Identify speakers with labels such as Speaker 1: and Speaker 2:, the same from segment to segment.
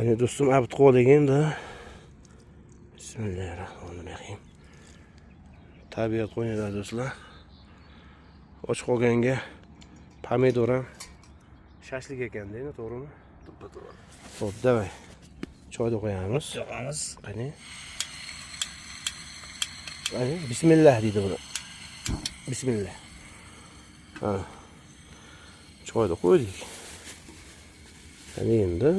Speaker 1: Hani do'stim abit qo'liganda. Bismillahirrohmanirrohim. Tabiat qo'ynida do'stlar. Och qolganga pomidor ham shashlik ekanda, to'g'rimi?
Speaker 2: To'g'ri.
Speaker 1: Xo'p, davay. Choyni qo'yamiz.
Speaker 2: Yoqamiz.
Speaker 1: Qani. Qani, bismillah deydi buni. Bismillah. Ha. Choyni qo'ydik. Qani endi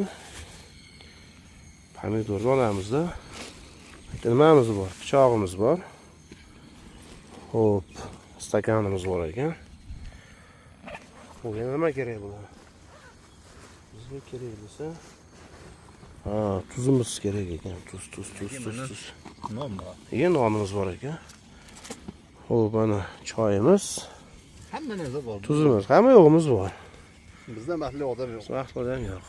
Speaker 1: pomidorni olamizda. Nimamiz bor? Pichog'imiz bor. Xo'p, stakanimiz bor ekan. Bunga nima kerak bo'ladi? Bizga kerak bo'lsa, tuzimiz kerak ekan. Tuz.
Speaker 2: Non bor.
Speaker 1: Nonimiz bor ekan. Xo'p, mana choyimiz,
Speaker 2: Hamma narsa bor.
Speaker 1: tuzimiz, hamma yo'g'imiz bor.
Speaker 2: Bizda maxli odam yo'q.
Speaker 1: Vaqt odam yo'q.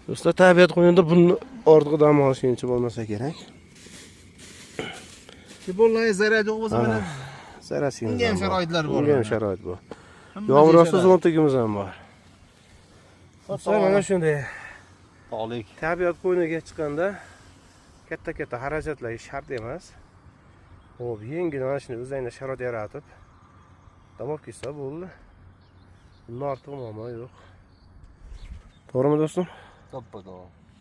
Speaker 1: Do'stlar, tabiat qo'yinda buni ortiq dam olishingcha bo'lmasa kerak.
Speaker 2: Kiborlar zarar yo'q bo'lsa mana
Speaker 1: Zarasimiz
Speaker 2: unga ham sharoitlar bor.
Speaker 1: Unga ham sharoit bor. Yomg'irsiz o'ntigimiz ham bor. Do'stlar, mana shunday
Speaker 2: Tog'lik.
Speaker 1: tabiat qo'yiniga chiqqanda katta xarajatlar shart emas. Xo'p, yengil mana shunday o'zingizga sharoit yaratib dam olib ketsa bo'ldi. Bundan ortiq muammo yo'q. To'g'rimi do'stim?
Speaker 2: To'ppa to'g'ri.